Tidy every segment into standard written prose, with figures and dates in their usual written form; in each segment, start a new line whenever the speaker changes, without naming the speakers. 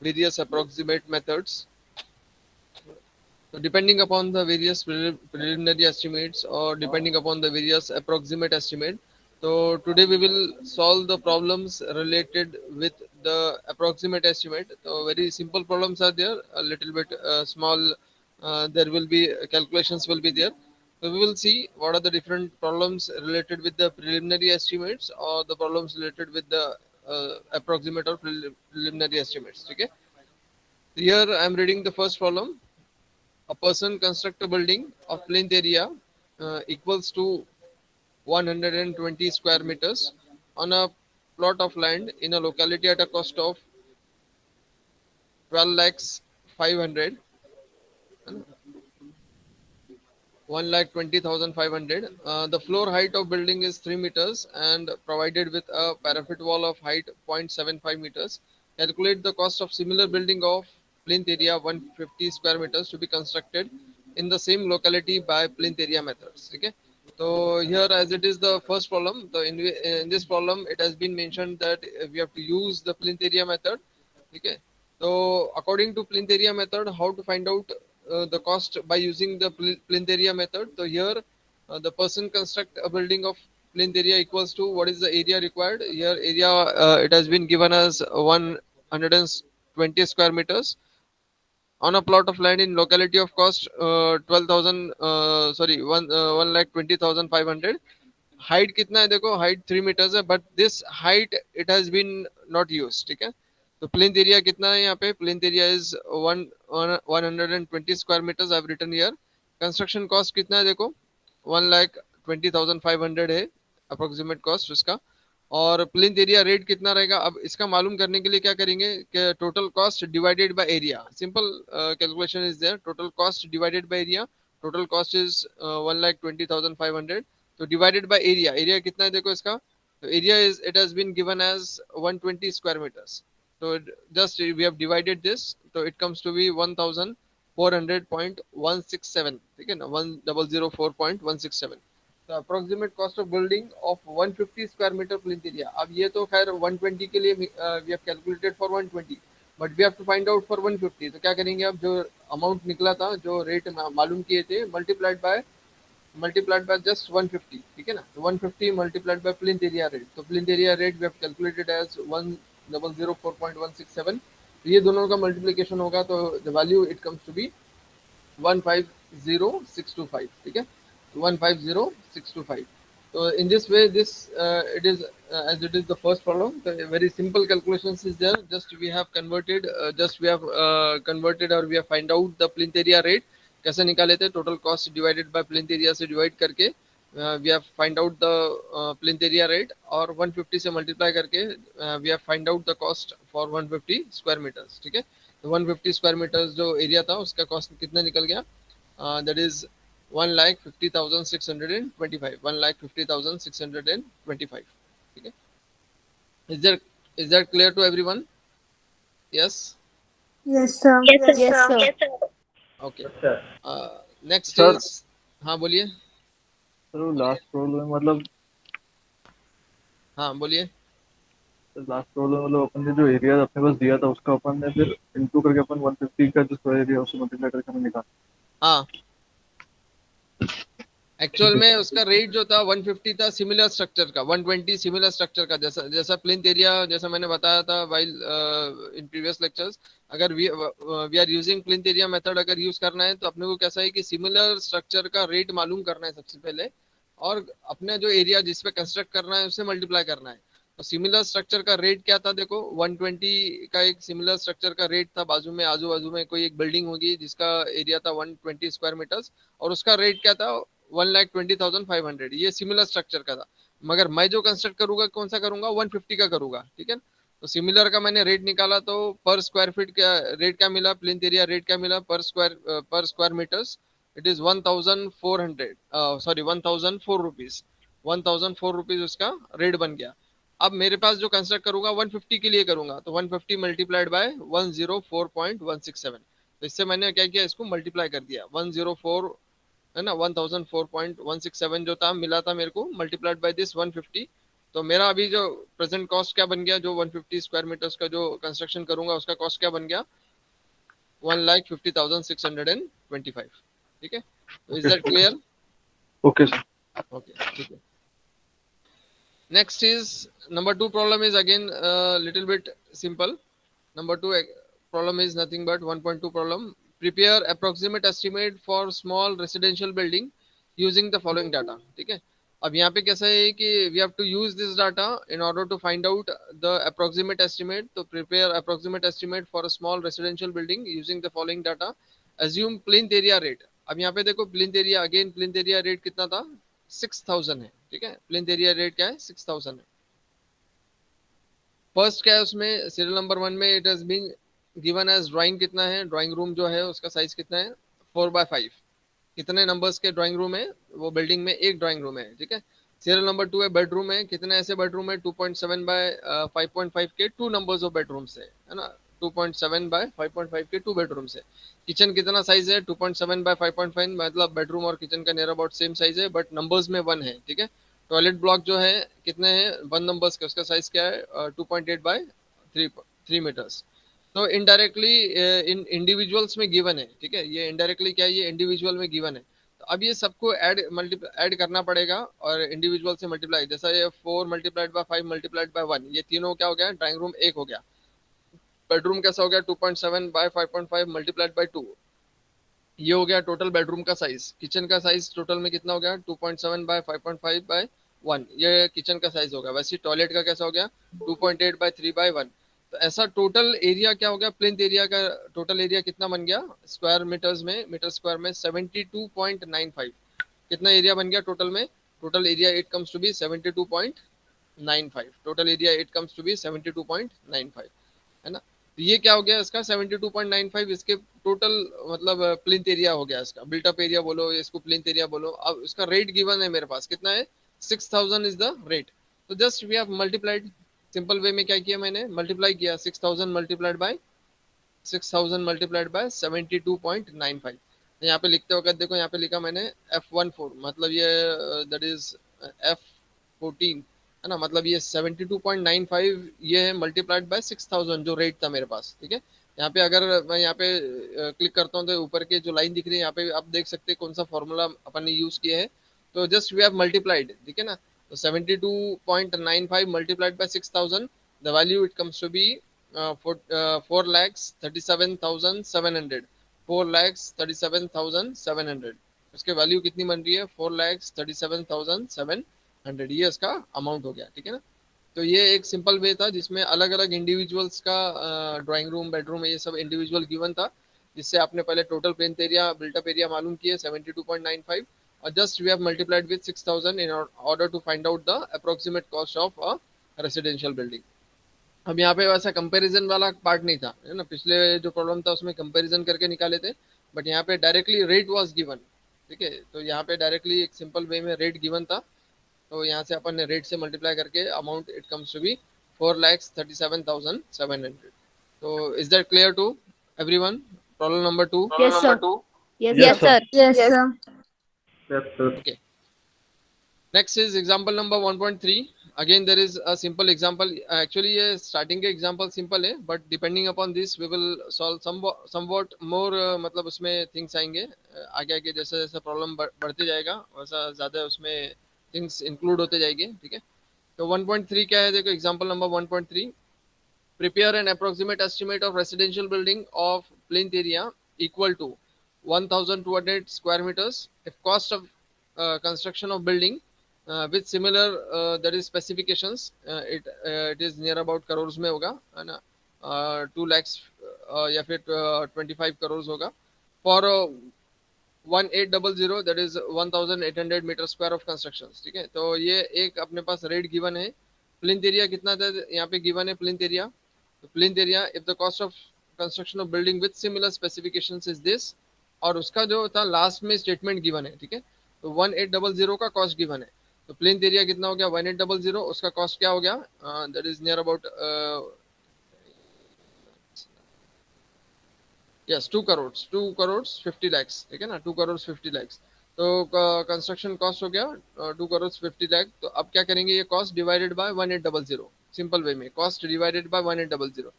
various approximate methods. So depending upon the various preliminary estimates or depending upon the various approximate estimate. So today we will solve the problems related with the approximate estimate. So very simple problems are there, a little bit small. There will be calculations will be there. So we will see what are the different problems related with the preliminary estimates or the problems related with the approximate or preliminary estimates. Okay. Here I am reading the first problem. A person construct a building of length area equals to 120 square meters on a plot of land in a locality at a cost of 12 lakhs 500, 1 lakh 20,500. The floor height of building is 3 meters and provided with a parapet wall of height 0.75 meters. Calculate the cost of similar building of plinth area 150 square meters to be constructed in the same locality by plinth area methods. Okay. So here, as it is the first problem, in this problem it has been mentioned that we have to use the plinth area method. Okay. So according to plinth area method, how to find out the cost by using the plinth area method? So here, the person construct a building of plinth area equals to what is the area required. Here area it has been given as 120 square meters on a plot of land in locality of cost 12,000 sorry 1 lakh 20,500. Height कितना है देखो, height 3 metres है, but this height it has been not use. ठीक है. तो plain area कितना है यहाँ पे? Plain area is 120 square metres I have written here. Construction cost कितना है देखो, 1,20,500 है अप्रोक्सीमेट कॉस्ट उसका. और प्लिंथ एरिया रेट कितना रहेगा? अब इसका मालूम करने के लिए क्या करेंगे कि total cost divided by area. Simple calculation is there. Total cost divided by area. Total cost is 1,20,500. तो डिवाइडेड बाय एरिया, एरिया कितना है देखो इसका. तो area is it has been given as 120 square metres. तो just we have divided this, तो it comes to be 1,400.167. ठीक है ना, 1,004.167. the approximate cost of building of 150 square meter plinth area. अब ये तो खैर 120 के लिए we have calculated for 120, but we have to find out for 150. तो क्या करेंगे, अब जो अमाउंट निकला था, जो रेट मालूम किए थे, मल्टीप्लाइड बाय जस्ट 150. ठीक है ना. तो 150 multiplied by plinth area rate. तो plinth area rate we have calculated as 1,004.167. तो ये दोनों का मल्टीप्लीकेशन होगा तो the value it comes to be 150,625. ठीक है. 150,625. So in this way, this it is as it is the first problem. The very simple calculations is there. Just we have converted, converted or we have find out the plinth area rate. कैसे निकाले थे? Total cost divided by plinth area से divide करके we have find out the plinth area rate, और 150 से multiply करके we have find out the cost for 150 square metres. ठीक है. तो 150 स्क्वायर मीटर्स जो एरिया था उसका कॉस्ट कितना निकल गया? That is 1,50,625. 1,50,625. ठीक है. Is that clear to everyone? Yes.
Yes, sir.
Yes, sir.
Okay.
अच्छा
Next
सर.
is, हाँ बोलिए.
सर लास्ट प्रॉब्लम मतलब
हाँ बोलिए.
लास्ट प्रॉब्लम मतलब अपन ने जो एरिया अपने पास दिया था उसका अपन ने फिर इंटू करके अपन 150 का जो स्क्वायर एरिया उससे मल्टीप्लाई करके हमें निकाला.
हाँ, एक्चुअल में उसका रेट जो था 150 था सिमिलर स्ट्रक्चर का, 120 सिमिलर स्ट्रक्चर का, जैसा जैसा प्लिंथ एरिया जैसा मैंने बताया था वाइल इन प्रीवियस लेक्चर्स. अगर we are using plinth area method अगर यूज करना है तो अपने को कैसा है कि सिमिलर स्ट्रक्चर का रेट मालूम करना है सबसे पहले, और अपने जो एरिया जिस पे कंस्ट्रक्ट करना है उससे मल्टीप्लाई करना है. तो सिमिलर स्ट्रक्चर का रेट क्या था देखो, 120 का एक सिमिलर स्ट्रक्चर का रेट था. बाजू में आजू बाजू में कोई एक बिल्डिंग होगी जिसका एरिया था 120 स्क्वायर मीटर्स, और उसका रेट क्या था? 1,20,500. ये सिमिलर स्ट्रक्चर का था. मगर मैं जो कंस्ट्रक्ट करूंगा कौन सा करूंगा? 150 का करूंगा. ठीक है. तो सिमिलर का मैंने रेट निकाला तो पर स्क्वायर फीट का रेट क्या मिला? प्लिंथ एरिया रेट क्या मिला पर square metres? It is 1,400, sorry 1,004 rupees. 1,004 rupees उसका रेट बन गया. अब मेरे पास जो कंस्ट्रक्ट करूंगा 150 के लिए करूंगा, तो 150 मल्टीप्लाइड बाय 104.167. तो इससे मैंने क्या किया, इसको मल्टीप्लाई कर दिया. 104 है ना, 1,004.167 जो था मिला था मेरे को, मल्टीप्लाइड बाय दिस 150. तो मेरा अभी जो प्रेजेंट कॉस्ट क्या बन गया, जो 150 स्क्वायर मीटर्स का जो कंस्ट्रक्शन करूंगा उसका कॉस्ट क्या बन गया, 1,50,625। ठीक है, तो is
okay
that clear?
Okay sir.
Okay, ठीक है। Next is number two problem is again a little bit simple. Number two problem is nothing but 1.2 problem. Prepare approximate estimate for small residential building using the following data. ठीक है, अब यहाँ पे कैसा है कि we have to use this data in order to find out the approximate estimate. तो prepare approximate estimate for a small residential building using the following data. Assume plinth area rate. अब यहाँ पे देखो plinth area, again plinth area rate कितना था, 6,000 है। ठीक है, प्लिंथ एरिया रेट क्या है, 6,000 है। फर्स्ट क्या है उसमें, सीरियल नंबर 1 में it has been given as drawing कितना है, ड्राइंग रूम जो है उसका साइज कितना है, 4x5। कितने नंबर्स के ड्राइंग रूम है, वो बिल्डिंग में एक ड्राइंग रूम है। ठीक है, सीरियल नंबर 2 है बेडरूम है, कितने ऐसे बेडरूम है, 2.7 बाय 5.5 के टू नंबर्स ऑफ बेडरूम्स है ना, 2.7 बाय 5.5 के टू बेडरूम्स है। किचन कितना साइज है, 2.7 बाय 5.5, मतलब बेडरूम और किचन का नियर अबाउट सेम साइज है बट नंबर्स में 1 है। ठीक है, टॉयलेट ब्लॉक जो है कितने हैं, 1 नंबर्स के, उसका साइज क्या है, 2.8 बाय 3 मीटर्स। तो इनडायरेक्टली इन इंडिविजुअल्स में गिवन है। ठीक है, ये इनडायरेक्टली क्या है, ये इंडिविजुअल में गिवन है। तो अब ये सबको ऐड करना पड़ेगा और इंडिविजुअल से मल्टीप्लाई, जैसा ये 4 मल्टीप्लाइड बाय 5 मल्टीप्लाइड बाय 1, ये तीनों क्या हो गया, ड्राइंग रूम एक हो गया। बेडरूम कैसा हो गया, 2.7 बाय 5.5 मल्टीप्लाइड बाय 2, ये हो गया टोटल बेडरूम का साइज। किचन का साइज टोटल में कितना हो गया, 2.7 बाय 5.5 बाय 1, ये किचन का साइज हो गया। वैसे टॉयलेट का कैसा हो गया, 2.8 बाय 3 बाय 1। तो ऐसा टोटल एरिया क्या हो गया, प्लिंथ एरिया का टोटल एरिया कितना बन गया स्क्वायर मीटर्स में, मीटर स्क्वायर में 72.95। कितना एरिया बन गया टोटल में, total area it comes to be 72.95। Total area it comes to be 72.95, है ना। तो ये क्या हो गया इसका 72.95, इसके टोटल मतलब प्लिंथ एरिया हो गया इसका, बिल्टअप एरिया बोलो, इसको प्लिंथ एरिया बोलो। अब इसका रेट गिवन है मेरे पास, कितना है, 6,000 इज द रेट। तो just we have multiplied, simple way में क्या किया मैंने, मल्टीप्लाई किया 6,000 मल्टीप्लाइड बाय 6,000 मल्टीप्लाइड बाय 72.95। यहाँ पे लिखते वक्त देखो, यहाँ पे लिखा मैंने F14, मतलब ये दैट इज F14, है ना, मतलब ये 72.95 ये है मल्टीप्लाइड बाय 6,000 जो रेट था मेरे पास। ठीक है, यहाँ पे अगर मैं यहाँ पे क्लिक करता हूँ तो ऊपर के जो लाइन दिख रही है यहाँ पे आप देख सकते हैं कौन सा फॉर्मूला अपन ने यूज किया है। तो जस्ट वी हैव मल्टीप्लाइड, ठीक है ना। तो 72.95 multiplied by 6,000, the value it comes to be 4,37,700, 4,37,700। उसके वैल्यू कितनी बन रही है, 4,37,700, ये इसका अमाउंट हो गया। ठीक है ना, तो ये एक सिंपल वे था जिसमें अलग अलग इंडिविजुअल्स का ड्राइंग रूम बेडरूम ये सब इंडिविजुअल गिवन था, जिससे आपने पहले total plinth area built up area मालूम किए 72.95 और just we have multiplied with 6,000 in order to find out the approximate cost of a residential building. अब यहाँ पे वैसा कंपैरिजन वाला पार्ट नहीं था, है ना, पिछले जो प्रॉब्लम था उसमें कंपैरिजन करके निकाले थे, बट यहाँ पे डायरेक्टली रेट वाज गिवन। ठीक है, तो यहाँ पे डायरेक्टली एक सिंपल वे में रेट गिवन था, तो यहाँ से अपन ने रेट से मल्टीप्लाई करके amount it comes to be 4,37,700। तो is that clear to everyone, problem number 2?
Yes, sir. Yes,
Yes,
sir.
sir.
Yes, sir.
Yes, sir.
Okay. Next is example number 1.3. Again there is a simple example. Actually ये starting के example simple है, but depending upon this we will solve somewhat more, मतलब उसमें things आएंगे आगे आगे, जैसे जैसे problem बढ़ते जाएगा वैसा ज़्यादा उसमें things include होते जाएंगे। ठीक है, तो 1.3 क्या है, देखो example number 1.3. Prepare an approximate estimate of residential building of plinth area equal to 1,200 square meters if cost of construction of building with similar that is specifications, it is near about crores में होगा, है ना, 2 lakhs या फिर 25 crores होगा for 1800 that is 1,800 metre square of construction. ठीक है, तो ये एक अपने पास रेट गिवन है। प्लिंथ एरिया कितना था यहाँ पे गिवन है, प्लिंथ एरिया, तो plinth area if the cost of construction of building with similar specifications is this, और उसका जो था लास्ट में स्टेटमेंट गिवन है। ठीक है, तो 1800 का कॉस्ट गिवन है, तो प्लिंथ एरिया कितना हो गया 1800, उसका कॉस्ट क्या हो गया, that is near about yes 2 crore 50 lakhs। ठीक है ना, 2 करोड़ 50 lakhs। तो कंस्ट्रक्शन कॉस्ट हो गया 2 करोड़ 50 लाख। तो अब क्या करेंगे, ये cost divided by 1800, simple way में cost divided by 1800,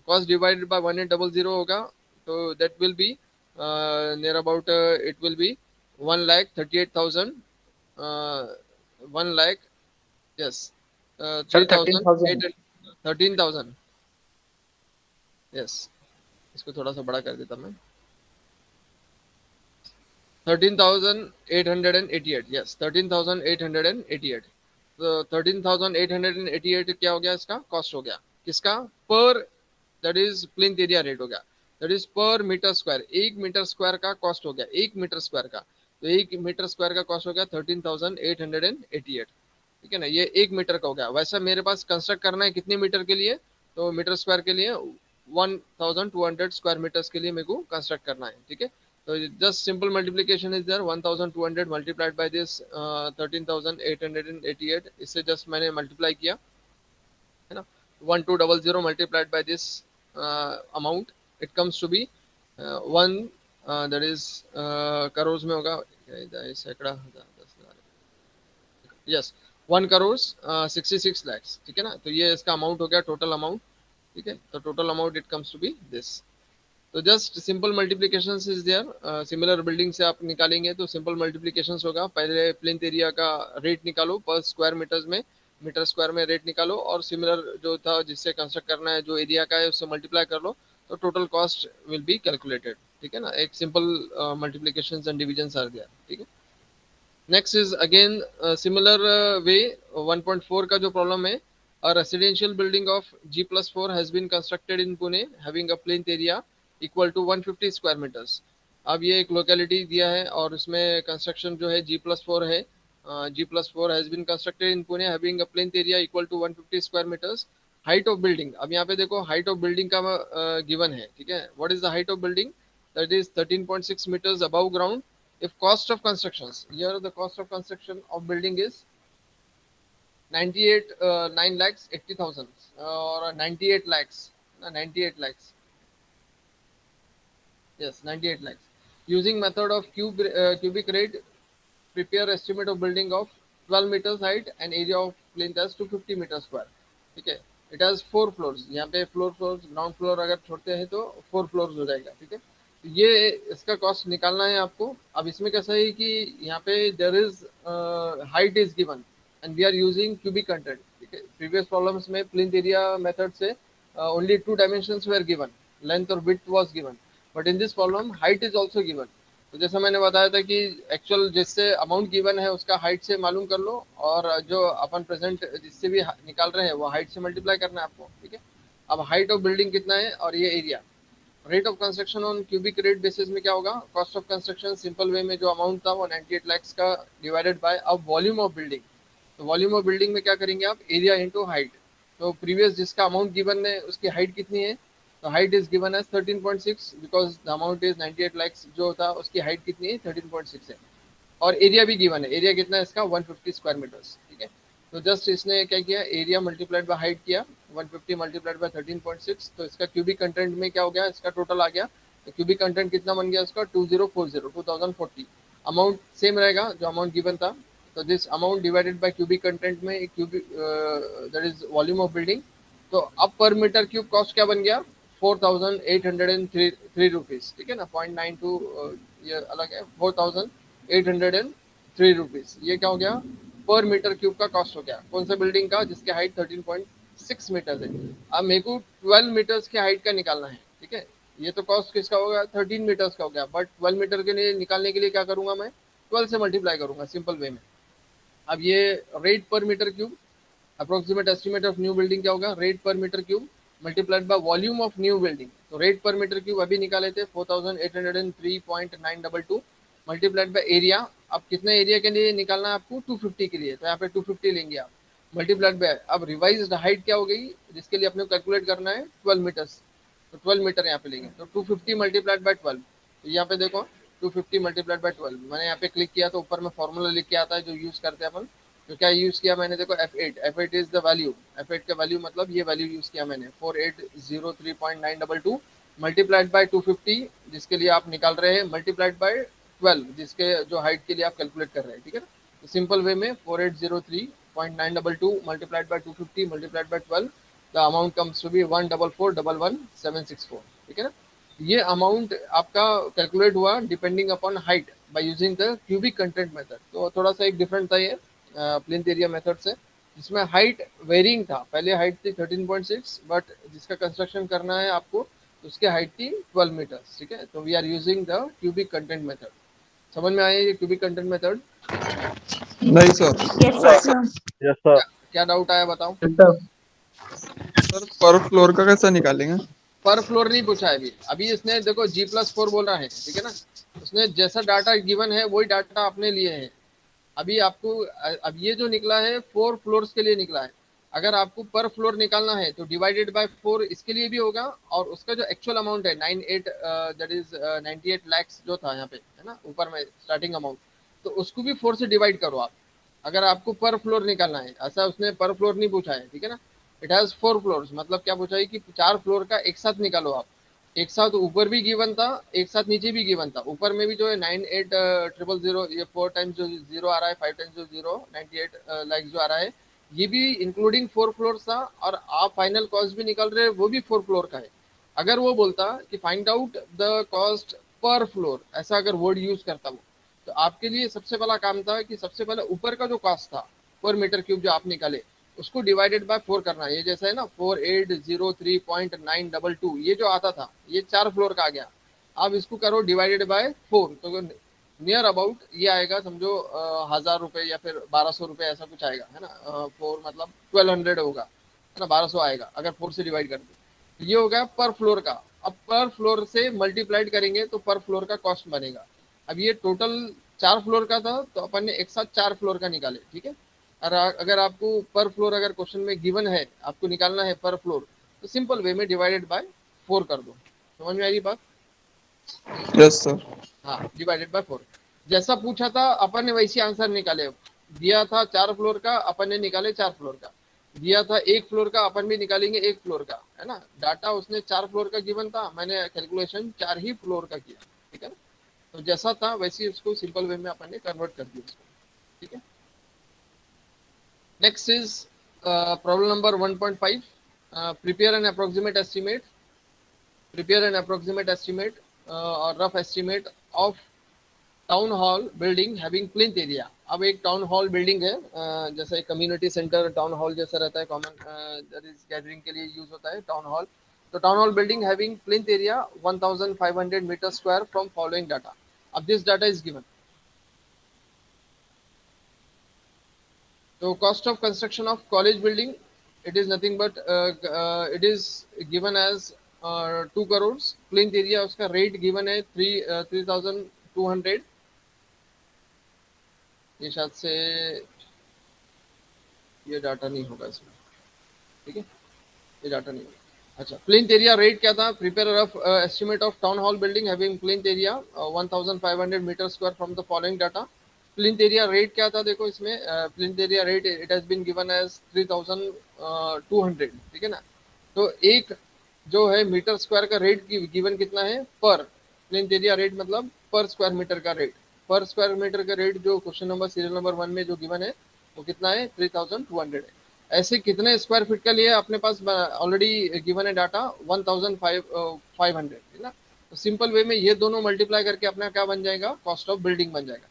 cost divided by 1800 होगा। तो that will be near about it will be 1,38,000, 1 lakh, yes,
sir
3,800,
13,000।
13,000, yes. इसको थोड़ा सा बड़ा कर देता मैं, 13,888, यस, 13,888। तो 13,888 क्या हो गया, इसका कॉस्ट हो गया, किसका, पर, that is plinth area rate हो गया, दैट इज पर मीटर स्क्वायर, 1 मीटर स्क्वायर का कॉस्ट हो गया, 1 मीटर स्क्वायर का। तो 1 मीटर स्क्वायर का कॉस्ट हो गया 13,888, ठीक है ना, ये 1 मीटर का हो गया। वैसा मेरे पास कंस्ट्रक्ट करना है कितने मीटर के लिए, तो मीटर स्क्वायर के लिए 1,200 स्क्वायर मीटर्स के लिए मेरे को कंस्ट्रक्ट करना है, ठीक है। तो just simple multiplication is there, 1,200 multiplied by this 13,888, इससे जस्ट मैंने मल्टीप्लाई किया, है ना, 1,200 multiplied by this amount, it comes to be one, that is crore में होगा, सैकड़ा, 10,000, यस, 1 करोड़ 66 लाख, ठीक है ना। तो ये इसका अमाउंट हो गया, टोटल अमाउंट, ठीक है। तो total amount it comes to be this. तो just simple multiplication is there, similar building से आप निकालेंगे तो सिंपल मल्टीप्लीकेशन होगा। पहले प्लिंथ एरिया का रेट निकालो पर स्क्वायर मीटर्स में, मीटर स्क्वायर में रेट निकालो, और सिमिलर जो था जिससे कंस्ट्रक्ट करना है जो एरिया का है उससे मल्टीप्लाई कर लो, तो total cost will be calculated, ठीक है ना। एक simple multiplication and division are there, ठीक है। Next is again similar way, 1.4 का जो प्रॉब्लम है, a residential building of G+4 has been constructed in Pune having a plinth area equal to 150 square metres. अब ये एक लोकेलिटी दिया है और इसमें कंस्ट्रक्शन जो है G+4 है, G+4 has been constructed in Pune having a plinth area equal to 150 square metres. Height of building, अब यहाँ पे देखो हाइट ऑफ बिल्डिंग का गिवन है, ठीक है। What is the height of building, that is 13.6 metres above ground. if cost of constructions, here the cost of construction of building is 98 9 lakhs 80,000 or 98 lakhs, 98 lakhs, yes, 98 lakhs. Using method of cubic rate, prepare estimate of building of 12 meters height and area of plinth as 250 meter square, ठीक है। It has 4 floors, यहाँ पे floors ground floor अगर छोड़ते हैं तो 4 floors हो जाएगा, ठीक है। ये इसका कॉस्ट निकालना है आपको। अब इसमें कैसा है कि यहाँ पे there is height is given and we are using cubic content, ठीक है। प्रीवियस प्रॉब्लम्स में प्लिंथ एरिया मेथड से only 2 dimensions were given, length और width was given, but in this problem height is also given. तो जैसा मैंने बताया था कि एक्चुअल जिससे अमाउंट गिवन है उसका हाइट से मालूम कर लो, और जो अपन प्रेजेंट जिससे भी निकाल रहे हैं वो हाइट से मल्टीप्लाई करना है आपको, ठीक है। अब हाइट ऑफ बिल्डिंग कितना है और ये area, rate of construction on cubic rate basis में क्या होगा, cost of construction simple way में जो अमाउंट था वो 98 लाख का डिवाइडेड बाय अब वॉल्यूम ऑफ बिल्डिंग। तो वॉल्यूम ऑफ बिल्डिंग में क्या करेंगे आप, एरिया इंटू हाइट। तो प्रीवियस जिसका अमाउंट गिवन है उसकी हाइट कितनी है, तो height is given as 13.6 because the amount is 98 lakh, जो था उसकी हाइट कितनी है 13.6 है, और एरिया भी गिवन है, एरिया कितना है इसका 150 स्क्वायर मीटर्स, ठीक है। तो जस्ट इसने क्या किया, एरिया मल्टीप्लाइड बाय हाइट किया, 150 मल्टीप्लाइड बाय 13.6, तो इसका क्यूबिक कंटेंट में क्या हो गया, इसका टोटल आ गया। तो क्यूबिक कंटेंट कितना बन गया इसका 2040 अमाउंट सेम रहेगा जो अमाउंट गिवन था। तो this amount divided by cubic content में cubic that is volume of building. तो अब पर मीटर क्यूब कॉस्ट क्या बन गया, 4,803 रुपीज, ठीक है ना, 0.92 ये अलग है, 4,803 रुपीज, ये क्या हो गया, पर मीटर क्यूब का कॉस्ट हो गया। कौन सा बिल्डिंग का, जिसके हाइट 13.6 मीटर है। अब मेरे को 12 मीटर्स की हाइट का निकालना है, ठीक है। ये तो कॉस्ट किसका होगा, 13 मीटर्स का हो गया, बट 12 मीटर के लिए निकालने के लिए क्या करूंगा मैं, 12 से मल्टीप्लाई करूंगा सिंपल वे में। अब ये rate per metre cube, approximate estimate of new building क्या होगा, rate per metre cube multiplied by volume of new building. तो रेट पर मीटर क्यूब अभी निकाले थे 4803.922 मल्टीप्लाइड बाय एरिया। अब कितने एरिया के लिए निकालना है आपको, 250 के लिए, तो यहाँ पे 250 लेंगे आप, मल्टीप्लाइड बाय अब रिवाइज्ड हाइट क्या हो गई जिसके लिए अपने कैलकुलेट करना है 12 मीटर्स, तो 12 मीटर यहाँ पे लेंगे। तो 250 मल्टीप्लाइड बाय 12, तो यहाँ पे देखो 250 मल्टीप्लाइड बाय 12, मैंने यहाँ पे क्लिक किया तो ऊपर में फॉर्मूला लिख के आता है जो यूज करते हैं अपन। तो क्या यूज किया मैंने, देखो F8 is the value, F8 का वैल्यू मतलब ये वैल्यू यूज किया मैंने 4803.922 मल्टीप्लाइड बाय 250 जिसके लिए आप निकाल रहे हैं, मल्टीप्लाइड बाय 12 जिसके जो हाइट के लिए आप कैलकुलेट कर रहे हैं, ठीक है ना। तो सिंपल वे में 4803.922 multiplied by 250 multiplied by 12, the amount comes to be 144111764, ठीक है ना। ये अमाउंट आपका कैलकुलेट हुआ depending upon height by using the cubic content method. तो थोड़ा सा एक डिफरेंट था ये प्लिंथ एरिया मेथड से, जिसमें हाइट वेरिंग था। पहले हाइट थी 13.6, बट जिसका कंस्ट्रक्शन करना है आपको उसकी हाइट थी 12 मीटर्स, ठीक है। तो we are using the cubic content method. समझ में आया ये क्यूबिक कंटेंट मेथड?
नहीं sir.
Yes, sir.
Yes sir.
क्या डाउट आया बताओ।
सर पर फ्लोर का कैसा निकालेंगे?
पर फ्लोर नहीं पूछा है अभी। अभी इसने देखो G+4 बोल रहा है, ठीक है ना। उसने जैसा डाटा गिवन है वही डाटा आपने लिए है। अभी आपको अब ये जो निकला है 4 फ्लोर्स के लिए निकला है। अगर आपको पर फ्लोर निकालना है तो डिवाइडेड बाय 4 इसके लिए भी होगा, और उसका जो एक्चुअल अमाउंट है 98 दैट इज 98 लैक्स जो था यहाँ पे, है ना, ऊपर में स्टार्टिंग अमाउंट, तो उसको भी 4 से डिवाइड करो आप, अगर आपको पर फ्लोर निकालना है। ऐसा उसने पर फ्लोर नहीं पूछा है, ठीक है ना। इट हैज 4 फ्लोर्स, मतलब क्या पूछा है कि 4 फ्लोर का एक साथ निकालो आप। एक साथ ऊपर भी गिवन था, एक साथ नीचे भी गिवन था। ऊपर में भी जो है 98,000, ये 4 टाइम्स जो जीरो आ रहा है, 5 टाइम्स जो जीरो 98 लाख जो आ रहा है, ये भी इंक्लूडिंग 4 फ्लोर था। और आप फाइनल कॉस्ट भी निकाल रहे हैं वो भी 4 फ्लोर का है। अगर वो बोलता कि find out the cost per floor, ऐसा अगर वर्ड यूज करता वो, तो आपके लिए सबसे पहला काम था कि सबसे पहले ऊपर का जो कॉस्ट था पर मीटर क्यूब जो आप निकाले, उसको डिवाइडेड बाय 4 करना है। ये जैसा है ना 4803.922, ये जो आता था ये 4 फ्लोर का आ गया। अब इसको करो डिवाइडेड बाय 4, तो नियर अबाउट ये आएगा, समझो 1000 रुपये या फिर 1200 रुपये ऐसा कुछ आएगा, है ना। 4 मतलब 1200 होगा, है ना, 1200 आएगा अगर 4 से डिवाइड कर दे। ये हो गया पर फ्लोर का। अब पर फ्लोर से मल्टीप्लाइड करेंगे तो पर फ्लोर का कॉस्ट बनेगा। अब ये टोटल 4 फ्लोर का था, तो अपन ने एक साथ 4 फ्लोर का निकाले, ठीक है। और अगर आपको पर फ्लोर अगर क्वेश्चन में गिवन है, आपको निकालना है पर फ्लोर, तो सिंपल वे में डिवाइडेड बाय 4 कर दो। समझ में आ रही बात?
Yes sir.
हाँ, डिवाइडेड बाय 4 जैसा पूछा था अपन ने वैसी आंसर निकाले। दिया था 4 फ्लोर का, अपन ने निकाले 4 फ्लोर का। दिया था 1 फ्लोर का, अपन भी निकालेंगे 1 फ्लोर का, है ना। डाटा उसने 4 फ्लोर का गिवन था, मैंने कैलकुलेशन 4 ही फ्लोर का किया, ठीक है ना। तो जैसा था वैसे ही उसको सिंपल वे में अपन ने कन्वर्ट कर दिया उसको, ठीक है। Next is problem number 1.5, prepare an approximate estimate or rough estimate of town hall building having plinth area. अब एक टाउन हॉल बिल्डिंग है, जैसे कम्युनिटी सेंटर टाउन हॉल जैसा रहता है, कॉमन दैट इज गैदरिंग के लिए यूज होता है टाउन हॉल। तो town hall building having plinth area 1500 metre square from following data. अब दिस डाटा इज गिवन। तो cost of construction of college building, it is nothing but it is given as 2 crore. Plinth area उसका rate given है 3200। ये शायद से ये data नहीं होगा इसमें, ठीक है, ये डाटा नहीं होगा। अच्छा, प्लिंथ एरिया रेट क्या था? Prepare rough estimate of town hall building having plinth area 1500 metre square from the following data. Plinth area rate क्या था देखो इसमें, plinth area rate it has been given as 3200, ठीक है ना। तो एक जो है मीटर स्क्वायर का रेट गिवन कितना है पर प्लिंथ एरिया रेट, मतलब पर स्क्वायर मीटर का रेट। पर स्क्वायर मीटर का रेट जो क्वेश्चन नंबर सीरियल नंबर 1 में जो गिवन है वो कितना है? 3200 है। ऐसे कितने स्क्वायर फीट का लिए अपने पास ऑलरेडी गिवन है डाटा 1500, है ना। तो सिंपल वे में ये दोनों मल्टीप्लाई करके अपना क्या बन जाएगा? कॉस्ट ऑफ बिल्डिंग बन जाएगा।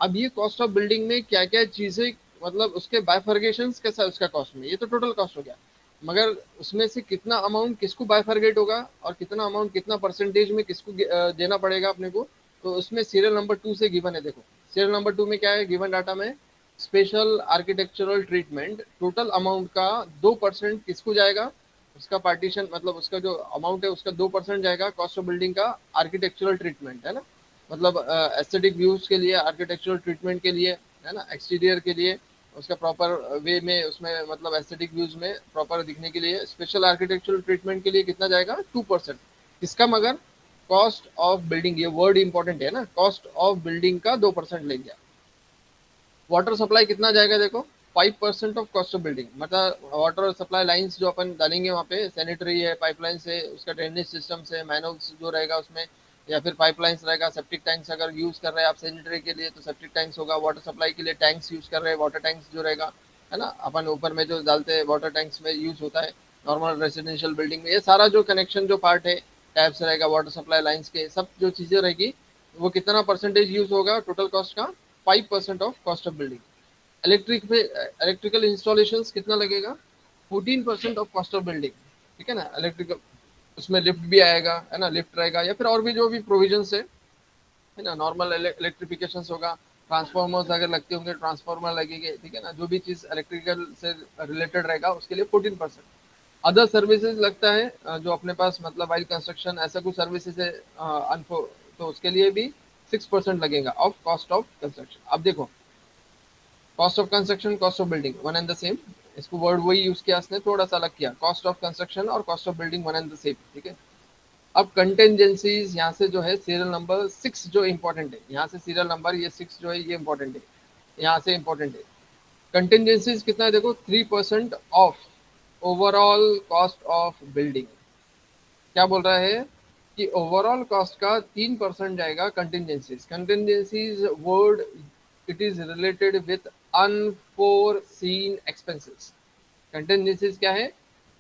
अब ये कॉस्ट ऑफ बिल्डिंग में क्या क्या चीजें, मतलब उसके बाइफर्गेशन कैसा है उसका कॉस्ट में, ये तो टोटल कॉस्ट हो गया, मगर उसमें से कितना अमाउंट किसको बाइफर्गेट होगा और कितना अमाउंट कितना परसेंटेज में किसको देना पड़ेगा अपने को, तो उसमें सीरियल नंबर 2 से गिवन है। देखो सीरियल नंबर 2 में क्या है गिवन डाटा में? Special architectural treatment, total amount का 2% किसको जाएगा? उसका पार्टीशन, मतलब उसका जो अमाउंट है उसका 2% जाएगा कॉस्ट ऑफ बिल्डिंग का आर्किटेक्चरल ट्रीटमेंट, है ना। मतलब एस्थेटिक व्यूज के लिए, आर्किटेक्चरल ट्रीटमेंट के लिए, है ना, एक्सटीरियर के लिए उसका प्रॉपर वे में, उसमें मतलब एस्थेटिक व्यूज में प्रॉपर दिखने के लिए, स्पेशल आर्किटेक्चरल ट्रीटमेंट के लिए कितना जाएगा? 2%। किसका? मगर कॉस्ट ऑफ बिल्डिंग, ये वर्ड इंपॉर्टेंट है ना, कॉस्ट ऑफ बिल्डिंग का 2% ले गया। वाटर सप्लाई कितना जाएगा देखो? 5% ऑफ कॉस्ट ऑफ बिल्डिंग, मतलब वाटर सप्लाई लाइंस जो अपन डालेंगे वहाँ पे, सैनिटरी है, पाइपलाइन से, उसका ड्रेनेज सिस्टम से, मैनहोल्स जो रहेगा उसमें, या फिर पाइपलाइंस रहेगा, सेप्टिक टैंक्स अगर यूज कर रहे हैं आप सैनिटरी के लिए तो सेप्टिक टैंक्स होगा, वाटर सप्लाई के लिए टैंक्स यूज कर रहे हैं, वाटर टैंक्स जो रहेगा, है ना, अपन ऊपर में जो डालते हैं वाटर टैंक्स में यूज होता है नॉर्मल रेसिडेंशियल बिल्डिंग में। ये सारा जो कनेक्शन जो पार्ट है, टैप्स रहेगा, वाटर सप्लाई लाइन्स के सब जो चीजें रहेगी, वो कितना परसेंटेज यूज होगा टोटल कॉस्ट का? 5% of cost of building. Electrical installation कितना लगेगा? 14% ऑफ कॉस्ट ऑफ बिल्डिंग, ठीक है ना। इलेक्ट्रिकल उसमें लिफ्ट भी आएगा, है ना, लिफ्ट रहेगा, या फिर और भी जो भी प्रोविजन है ना, नॉर्मल इलेक्ट्रिफिकेशन होगा, ट्रांसफॉर्मर्स अगर लगते होंगे ट्रांसफॉर्मर लगेंगे, ठीक है ना, जो भी चीज इलेक्ट्रिकल से रिलेटेड रहेगा उसके लिए 14%। अदर सर्विसेज लगता है जो अपने पास मतलब वाइल कंस्ट्रक्शन ऐसा कुछ सर्विसेज है तो उसके लिए भी 6% लगेगा ऑफ कॉस्ट ऑफ कंस्ट्रक्शन। अब देखो, cost of construction, cost of building one and the same, इसको वर्ड वही यूज किया इसने, थोड़ा सा अलग किया, कॉस्ट ऑफ कंस्ट्रक्शन और cost of building one and the same, ठीक है। अब कंटेंजेंसीज यहाँ से जो है सीरियल नंबर 6 जो इंपॉर्टेंट है, यहाँ से सीरियल नंबर ये 6 जो है ये इंपॉर्टेंट है, यहाँ से इंपॉर्टेंट है। कंटेंजेंसीज कितना है देखो, 3% of overall cost of building. क्या बोल रहा है कि ओवरऑल कॉस्ट का 3% जाएगा contingencies. Contingencies word it is related with unforeseen expenses. Contingencies क्या है?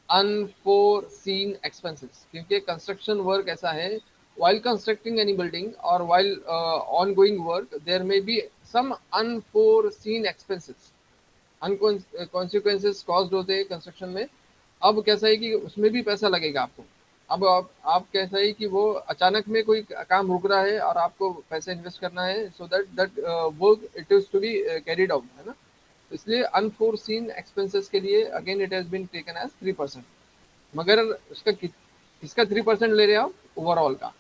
अनफोरसीन एक्सपेंसेस, क्योंकि कंस्ट्रक्शन वर्क ऐसा है, while constructing any building or while ongoing work there may be some unforeseen expenses, consequences cost होते हैं construction में। अब कैसा है कि उसमें भी पैसा लगेगा आपको। अब आप कैसा है कि वो अचानक में कोई काम रुक रहा है और आपको पैसा इन्वेस्ट करना है so that that work it is to be carried out, है ना। इसलिए अनफोरसीन एक्सपेंसेस के लिए again it has been taken as 3%। मगर उसका किसका 3% ले रहे हैं आप? ओवरऑल का।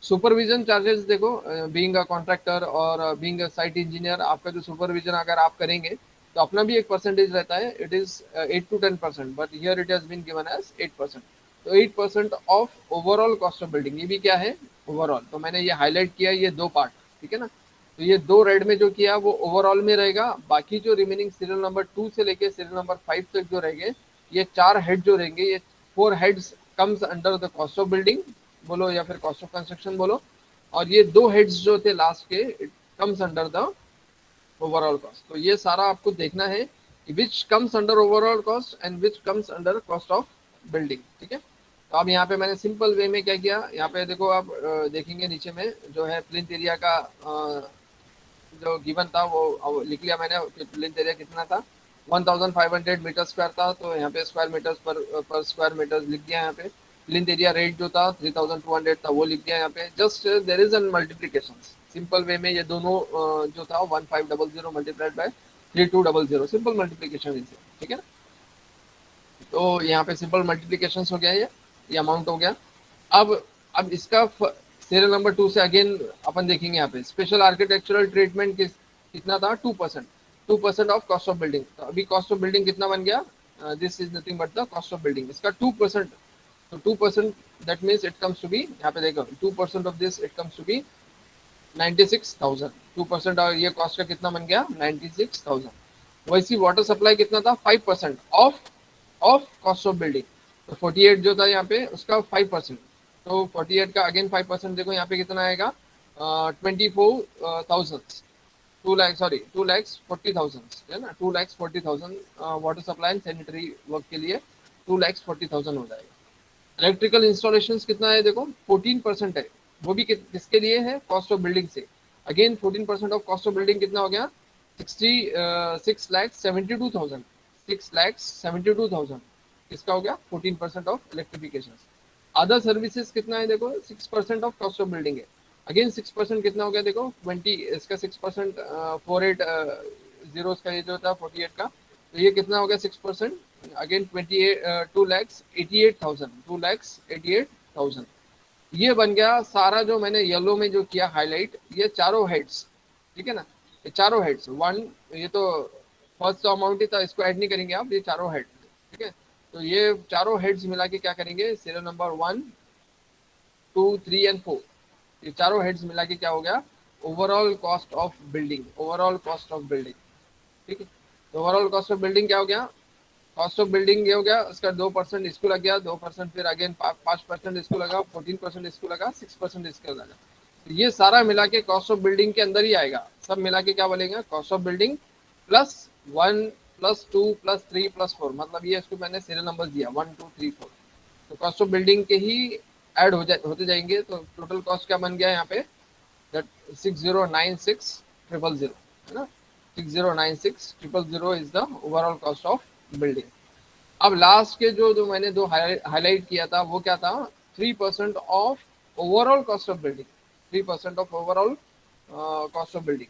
सुपरविजन चार्जेस देखो, बीइंग अ कॉन्ट्रैक्टर और बीइंग अ साइट इंजीनियर, आपका जो सुपरविजन अगर आप करेंगे तो अपना भी एक परसेंटेज रहता है, it is 8 to 10%, but here it has been given as 8%। तो 8% of overall cost of building, ये भी क्या है? ओवरऑल। तो मैंने ये हाईलाइट किया ये दो पार्ट, ठीक है ना। तो ये दो रेड में जो किया वो ओवरऑल में रहेगा, बाकी जो रिमेनिंग सीरियल नंबर 2 से लेके सीरियल नंबर 5 तक जो रहेंगे, ये 4 हेड जो रहेंगे, ये 4 heads comes under the cost of building बोलो या फिर कॉस्ट ऑफ कंस्ट्रक्शन बोलो, और ये 2 हेड्स जो थे लास्ट के, it comes under the overall cost. तो ये सारा आपको देखना है कि which comes under overall cost and which comes under cost of building, ठीक है। तो अब यहाँ पे मैंने सिंपल वे में क्या किया, यहाँ पे देखो आप देखेंगे नीचे में जो है प्लिंथ एरिया का जो गिवन था वो लिख लिया मैंने कि प्लिंथ एरिया कितना था, 1500 मीटर स्क्वायर था, तो यहाँ पे स्क्वायर मीटर्स पर स्क्वायर मीटर लिख दिया। यहाँ पे प्लिंथ एरिया रेट जो था 3200 था वो लिख दिया यहाँ पे। Just there is an multiplication simple way में, ये दोनों जो था 1500 मल्टीप्लाइड बाय 3200, सिंपल मल्टीप्लिकेशन इसे, ठीक है ना। तो यहाँ पे सिंपल मल्टीप्लिकेशन हो गया, ये अमाउंट हो गया। अब इसका सीरियल नंबर 2 से अगेन अपन देखेंगे यहाँ पे स्पेशल आर्किटेक्चरल ट्रीटमेंट कितना था? 2% ऑफ कॉस्ट ऑफ बिल्डिंग। तो अभी कॉस्ट ऑफ बिल्डिंग कितना बन गया? This is nothing but the cost of building, इसका 2%। तो 2% that means it comes to be, यहाँ पे देखो 2% of this it comes to be 96,000। 2% और ये कॉस्ट का कितना बन गया? 96,000। वैसी वाटर सप्लाई कितना था? 5% ऑफ कॉस्ट ऑफ बिल्डिंग। तो 48 जो था यहाँ पे उसका 5%, तो 48 का अगेन 5% देखो यहाँ पे कितना आएगा? 24,000, 2,40,000 है ना, 2,40,000 water supply and sanitary work के लिए 2,40,000 हो जाएगा। इलेक्ट्रिकल इंस्टॉलेशन कितना है देखो, 14% है, वो भी किसके लिए है? कॉस्ट ऑफ बिल्डिंग से। Again 14% of cost of building कितना हो गया? 6,72,000, 6,72,000 किसका हो गया? 14% ऑफ इलेक्ट्रिफिकेशन। अदर सर्विसेज कितना है देखो, 6% ऑफ कॉस्ट ऑफ बिल्डिंग है। अगेन 6% कितना हो गया देखो, 20 इसका 6%, 480 इसका ये जो था 48 का, तो ये कितना हो गया 6%? अगेन 28, 2,88,000, 2,88,000। ये बन गया सारा जो मैंने येलो में जो किया हाईलाइट, ये चारों हेड्स, ठीक है ना, ये चारों हेड्स वन, ये तो फर्स्ट अमाउंट ही था, इसको ऐड नहीं करेंगे आप, ये चारों हेड, ठीक है। तो ये चारों हेड्स मिला के क्या करेंगे, सीरियल नंबर 1, 2, 3 एंड 4, ये चारों हेड्स मिला के क्या हो गया? Overall cost of building, overall cost of building, ठीक है। तो ओवरऑल कॉस्ट ऑफ बिल्डिंग क्या हो गया? कॉस्ट ऑफ बिल्डिंग ये हो गया, उसका 2% इसको लग गया, 2% फिर अगेन 5% इसको लगा, 14% इसको लगा, 6% इसको लगा। ये सारा मिला के कॉस्ट ऑफ बिल्डिंग के अंदर ही आएगा, सब मिला के क्या बोलेंगे, कॉस्ट ऑफ बिल्डिंग प्लस 1 + 2 + 3 + 4, मतलब ये इसको मैंने सीरियल नंबर दिया 1 2 3 4। तो कॉस्ट ऑफ बिल्डिंग के ही ऐड होते जाएंगे, तो टोटल कॉस्ट क्या बन गया यहाँ पे, दैट 6096,000 है ना, 6096,000 is the overall cost of building. अब लास्ट के जो मैंने दो हाईलाइट किया था वो क्या था, 3% of overall cost of building, 3% of overall cost of building.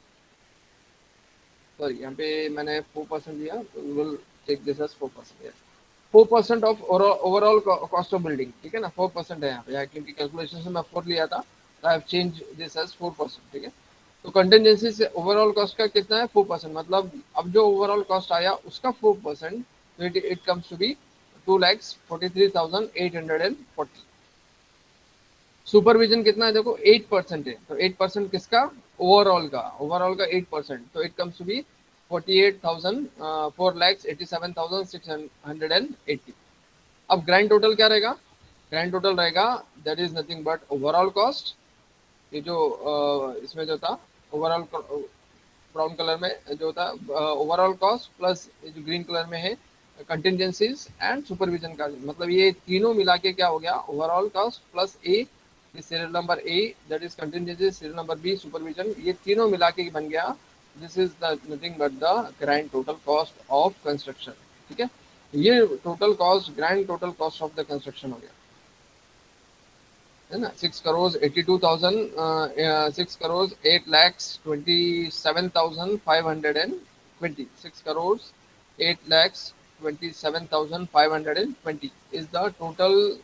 Sorry, यहाँ पे मैंने 4% दिया, तो will take this as 4%। 4% of overall cost of building, ठीक है ना, 4% है यहाँ पे, क्योंकि कैलकुलेशन से मैं 4 लिया था, I have change this as 4%, ठीक है। तो कंटिजेंसी से ओवरऑल कॉस्ट का कितना है, 4%, मतलब अब जो ओवरऑल कॉस्ट आया उसका 4%, तो it comes to be 2,43,840। Supervision कितना है देखो, 8% है, तो 8% किसका, ओवरऑल का 8%, तो इट कम्स टू बी 4,87,680। अब ग्रैंड टोटल क्या रहेगा, ग्रैंड टोटल रहेगा that is nothing but overall cost, ये जो इसमें जो था ओवरऑल ब्राउन कलर में जो था ओवरऑल कॉस्ट, प्लस जो ग्रीन कलर में है कंटिजेंसीज एंड सुपरविजन का, मतलब ये तीनों मिला के क्या हो गया, overall cost plus A, serial number A that is contingency, serial number B supervision, ये तीनों मिला के बन गया, this is nothing but the grand total cost of construction, ठीक है। ये total cost, grand total cost of the construction हो गया, है ना, 6 crores 8,27,520, 6 crores 8,27,520 is the total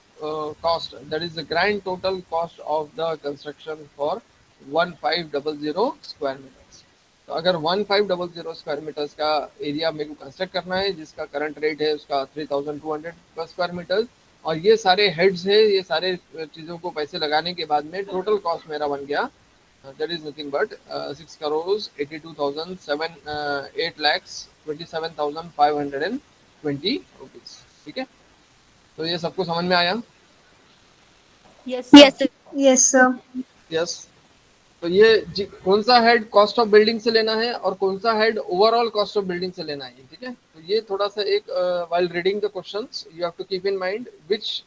cost, that is the grand total cost of the construction for 1500 square meters। तो अगर 1500 square metres का एरिया मेरे को कंस्ट्रक्ट करना है, जिसका करंट रेट है उसका 3200 पर स्क्वायर मीटर, और ये सारे हेड्स है, ये सारे चीज़ों को पैसे लगाने के बाद में टोटल कॉस्ट मेरा बन गया, that is nothing but 6 crores 82,007 8,27,520 rupees, ठीक है। तो ये सबको समझ में आया,
Yes, sir.
Yes, sir.
Yes. तो ये कौन सा हेड कॉस्ट ऑफ बिल्डिंग से लेना है और कौन सा head overall cost of building से लेना है, ठीक है। तो ये थोड़ा सा एक while reading the questions you have to keep in mind which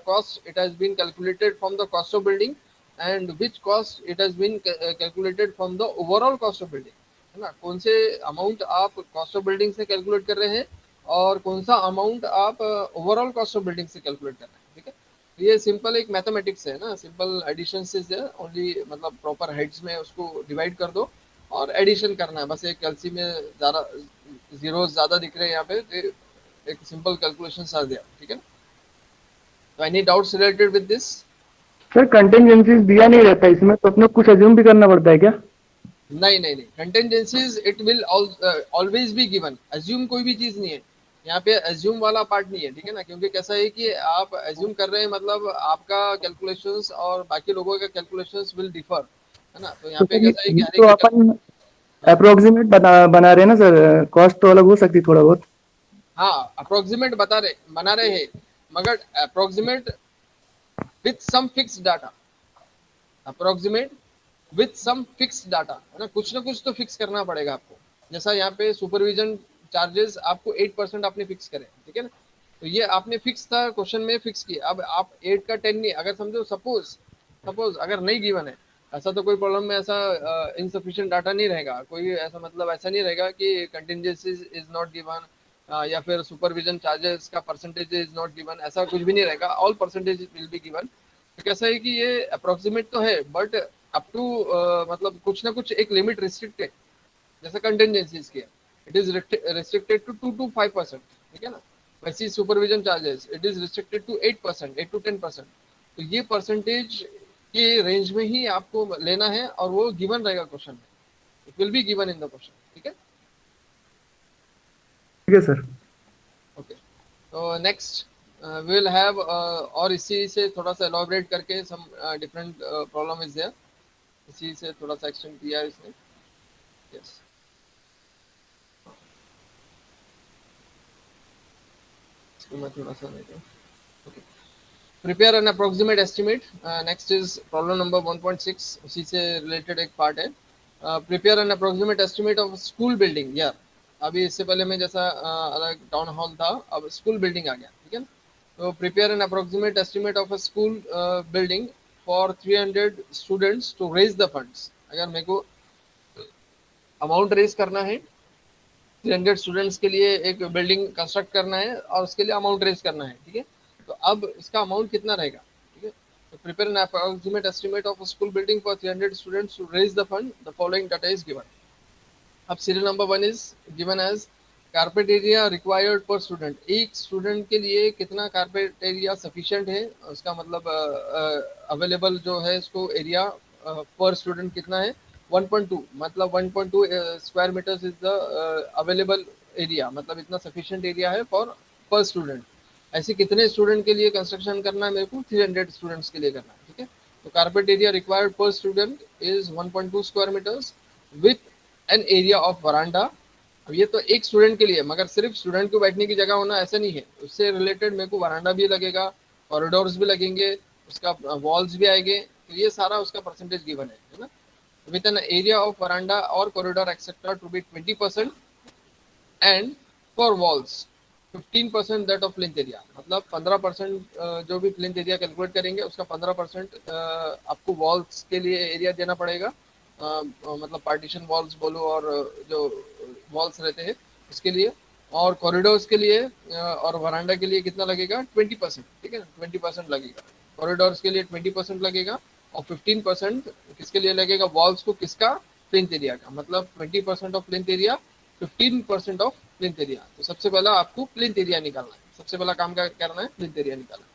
cost it has been calculated from the cost of building and which cost it has been calculated from the overall cost of building, है ना, कौन से amount आप cost of building से calculate कर रहे हैं और कौन सा अमाउंट आप ओवरऑल कॉस्ट ऑफ बिल्डिंग से कैलकुलेट कर रहे हैं, ठीक है। ये सिंपल एक मैथमेटिक्स है ना, सिंपल एडिशन से ओनली, मतलब प्रॉपर हेड्स में उसको डिवाइड कर दो और एडिशन करना है बस, एक एलसी में ज़्यादा जीरोस ज़्यादा दिख रहे हैं यहाँ पे, तो एक सिंपल कैलकुलेशन आ गया, ठीक है। तो any doubts related with this?
Sir contingencies दिया नहीं रहता इसमें, तो अपने कुछ अज्यूम भी करना पड़ता है क्या?
नहीं नहीं नहीं, contingencies it will always be given, assume कोई भी चीज़ नहीं है यहाँ पे, एज्यूम वाला पार्ट नहीं है, ठीक है ना, क्योंकि कैसा है कि आप एज्यूम कर रहे हैं, मतलब आपका कैलकुलेशंस और बाकी लोगों के कैलकुलेशंस विल डिफर, है ना, तो यहाँ
तो
पे
सर
कैसा है कि
ये
हर
तो
एक के
अपन अप्रोक्सीमेट बना रहे हैं ना सर, कॉस्ट तो अलग हो सकती है थोड़ा बहुत।
हाँ अप्रोक्सीमेट बना रहे हैं, मगर approximate with some fix data, approximate with some fix data, है ना कुछ तो फिक्स करना पड़ेगा आपको, जैसा यहाँ पे सुपरविजन चार्जेस आपको 8% आपने फिक्स करे, ठीक है ना, तो ये आपने फिक्स था क्वेश्चन में फिक्स किया, अब आप 8 का 10 नहीं, अगर समझो सपोज अगर नहीं गिवन है, ऐसा तो कोई प्रॉब्लम में ऐसा इनसफिशिएंट डाटा नहीं रहेगा, कोई ऐसा मतलब ऐसा नहीं रहेगा कि कंटिजेंसी इज नॉट गिवन या फिर सुपरविजन चार्जेस का परसेंटेज इज नॉट गिवन, ऐसा कुछ भी नहीं रहेगा, all percentage will be given. तो कैसा है कि ये अप्रोक्सीमेट तो है बट अप टू मतलब कुछ ना कुछ एक लिमिट रिस्ट्रिक्टेड, जैसे कंटिजेंसीज के it is restricted to 2 to 5%, ठीक है ना, वैसी supervision charges it is restricted to 8%, 8 to 10%, तो ये परसेंटेज के रेंज में ही आपको लेना है और वो गिवन रहेगा क्वेश्चन में, it will be given in the question, ठीक है।
ठीक है सर।
ओके, तो नेक्स्ट विल हैव, और इसी से थोड़ा सा एलॉबरेट करके some different problem is there, इसी से थोड़ा सा एक्सटेंड किया है इसने, यस। इसको मैं थोड़ा सा लेता हूँ, okay. Prepare an approximate estimate. Next is problem number 1.6, उसी से रिलेटेड एक पार्ट है। Prepare an approximate estimate of school building. यार अभी इससे पहले में जैसा अलग टाउन हॉल था, अब स्कूल बिल्डिंग आ गया, ठीक है ना। तो prepare an approximate estimate of a school building for 300 students to raise the funds. अगर मेरे को अमाउंट रेज करना है, 300 स्टूडेंट्स के लिए एक बिल्डिंग कंस्ट्रक्ट करना है और उसके लिए अमाउंट रेज करना है, ठीक है। तो अब इसका अमाउंट कितना रहेगा, ठीक है। तो prepare an approximate estimate of school building for 300 students to raise the fund, the following data is given. अब serial number 1 is given as carpet area required per student. एक स्टूडेंट के लिए कितना कारपेट एरिया सफिशिएंट है, उसका मतलब available जो है इसको एरिया पर स्टूडेंट कितना है, 1.2, मतलब 1.2 square metres is the available area, मतलब इतना सफिशिएंट एरिया है फॉर पर स्टूडेंट। ऐसे कितने स्टूडेंट के लिए कंस्ट्रक्शन करना है मेरे को, 300 स्टूडेंट्स के लिए करना है, ठीक है। तो carpet area required per student is 1.2 square metres with an area of veranda. अब ये तो एक स्टूडेंट के लिए, मगर सिर्फ स्टूडेंट को बैठने की जगह होना ऐसा नहीं है, उससे रिलेटेड मेरे को वरांडा भी लगेगा, कॉरिडोर्स भी लगेंगे, उसका वॉल्स भी आएंगे, तो ये सारा उसका परसेंटेज गिवन है ना। With an area of veranda और corridor etcetera to be 20% and for walls 15% that of plinth area. मतलब 15% जो भी प्लिंथ एरिया कैलकुलेट करेंगे उसका 15% आपको वॉल्स के लिए एरिया देना पड़ेगा। मतलब पार्टीशन वॉल्स बोलो और जो वॉल्स रहते हैं उसके लिए, और कॉरिडोर्स के लिए और वरांडा के लिए कितना लगेगा, 20%, ठीक है ना, 20% लगेगा। कॉरिडोर्स के लिए 20% लगेगा और 15% किसके लिए लगेगा, वॉल्स को, किसका, प्लिंथ एरिया का। मतलब 20% of plinth area, 15% of plinth area. तो सबसे पहला आपको प्लिंथ एरिया निकालना है, सबसे पहला काम क्या करना है, प्लिंथ एरिया निकालना है।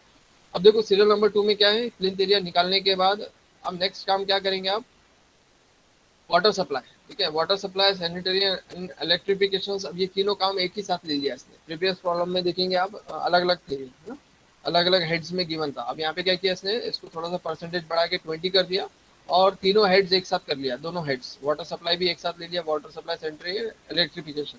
अब देखो सीरियल नंबर 2 में क्या है, प्लिंथ एरिया निकालने के बाद अब नेक्स्ट काम क्या करेंगे आप, वाटर सप्लाई, ठीक है। Water supply, sanitary and electrification, अब ये तीनों काम एक ही साथ ले लिया इसने। प्रीवियस प्रॉब्लम में देखेंगे आप अलग अलग थे ना, अलग अलग हेड्स में गिवन था। अब यहाँ पे क्या किया इसने, इसको थोड़ा सा परसेंटेज बढ़ा के 20 कर दिया और तीनों हेड्स एक साथ कर लिया, दोनों हेड्स, वाटर सप्लाई भी एक साथ ले लिया, वाटर सप्लाई, सैनिटरी, इलेक्ट्रिफिकेशन।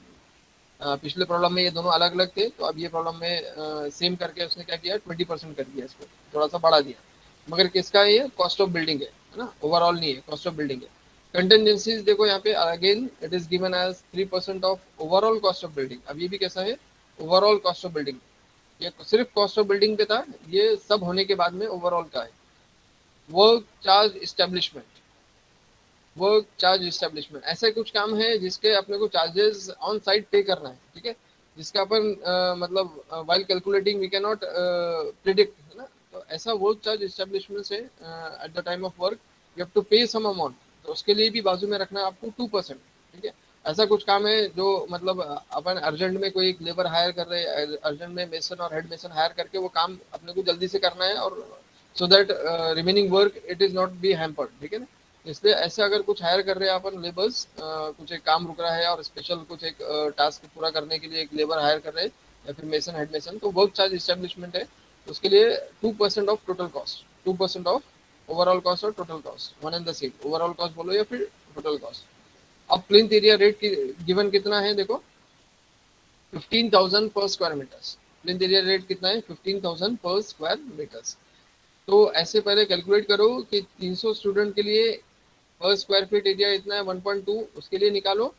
पिछले प्रॉब्लम में ये दोनों अलग अलग थे, तो अब ये प्रॉब्लम में सेम करके उसने क्या किया, 20% कर दिया, इसको थोड़ा सा बढ़ा दिया। मगर किसका ये, कॉस्ट ऑफ बिल्डिंग है ना, ओवरऑल नहीं है, कॉस्ट ऑफ बिल्डिंग है। कंटेंजेंसीज देखो यहाँ पे again it is given as 3% of overall cost of building. अब ये भी कैसा है, ओवरऑल कॉस्ट ऑफ बिल्डिंग, ये सिर्फ कॉस्ट ऑफ बिल्डिंग पे था, ये सब होने के बाद में ओवरऑल का है। Work charge establishment, work charge establishment, ऐसे कुछ काम है जिसके अपने को चार्जेस ऑन साइट पे करना है, ठीक है, जिसका अपन मतलब while calculating we can not predict, है ना। तो ऐसा वर्क चार्ज इस्टेब्लिशमेंट से at the time of work you have to pay some amount, तो उसके लिए भी बाजू में रखना है आपको 2%, ठीक है। ऐसा कुछ काम है जो मतलब अपन अर्जेंट में कोई एक लेबर हायर कर रहे हैं, अर्जेंट में मेसन और हेड मेसन हायर करके वो काम अपने को जल्दी से करना है, और so that remaining work it is not be hampered, ठीक है ना। इसलिए ऐसे अगर कुछ हायर कर रहे हैं अपन लेबर्स, कुछ एक काम रुक रहा है और स्पेशल कुछ एक टास्क पूरा करने के लिए एक लेबर हायर कर रहे हैं या फिर मेसन हेड मेसन, तो वर्क चार्ज इस्टेब्लिशमेंट है, उसके लिए 2% of total cost, 2% of overall cost और total cost, one and the same, overall cost बोलो या फिर टोटल कॉस्ट। अब प्लिंथ एरिया रेट गिवन कितना है देखो, 15,000 per square metres. Plinth area rate कितना है, 15,000 पर स्क्वायर मीटर्स। तो ऐसे पहले कैलकुलेट करो कि 300 स्टूडेंट के लिए पर स्क्वायर फीट एरिया इतना है 1.2, उसके लिए निकालो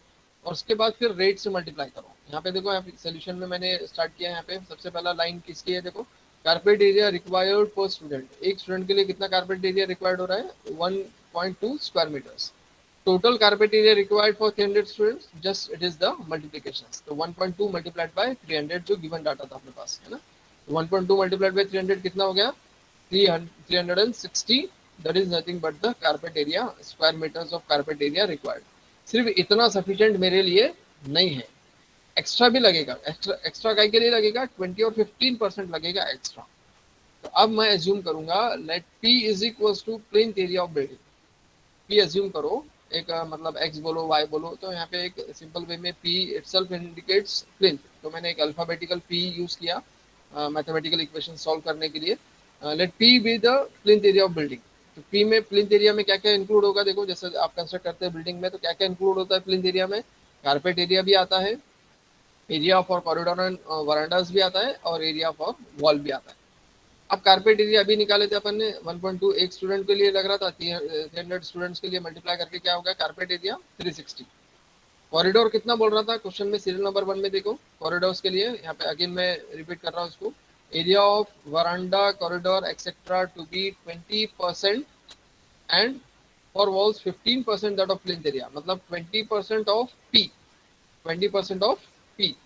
और उसके बाद फिर रेट से मल्टीप्लाई करो। यहाँ पे देखो, यहाँ पे सोल्यूशन में मैंने स्टार्ट किया है, यहाँ पे सबसे पहला लाइन किसकी है देखो, carpet area required per student. एक स्टूडेंट के लिए कितना कारपेट एरिया रिक्वायर्ड हो रहा है, 1.2 square metres. Total carpet area required for 300 students, just it is the multiplication. तो 1.2 मल्टीप्लाइड बाय 300 जो गिवन डाटा था अपने पास, है ना। 1.2 मल्टीप्लाइड बाय 300 कितना हो गया, 360, that is nothing but the carpet area, square meters of carpet area required। सिर्फ इतना सफिशिएंट मेरे लिए नहीं है, एक्स्ट्रा भी लगेगा। एक्स्ट्रा काय के लिए लगेगा, 20 और 15% लगेगा एक्स्ट्रा। तो अब मैं एज्यूम करूंगा, let P is equals to plinth area of building. P assume करो, एक मतलब x बोलो y बोलो, तो यहाँ पे एक सिंपल वे में P इटसेल्फ इंडिकेट्स प्लिंथ, तो मैंने एक अल्फाबेटिकल P यूज किया मैथमेटिकल इक्वेशन सॉल्व करने के लिए। Let P be the plinth area of building. तो P में प्लिंथ एरिया में क्या क्या इंक्लूड होगा देखो, जैसे आप कंस्ट्रक्ट करते हैं बिल्डिंग में तो क्या क्या इंक्लूड होता है प्लिंथ एरिया में, कारपेट एरिया भी आता है, एरिया फॉर कॉरिडोर एंड वरांडास भी आता है और एरिया फॉर वॉल भी आता है। अब कारपेट एरिया अभी निकाले थे अपन ने 1.2 एक स्टूडेंट के लिए लग रहा था, 300 स्टूडेंट्स के लिए मल्टीप्लाई करके क्या होगा कारपेट एरिया 360। कॉरिडोर कितना बोल रहा था क्वेश्चन में, सीरियल नंबर 1 में देखो कॉरिडोर्स के लिए यहाँ पे अगेन मैं रिपीट कर रहा हूँ इसको, area of veranda corridor etcetera to be 20% and for walls 15% that of plinth area, मतलब 20% ऑफ पी, 20% ऑफ पी।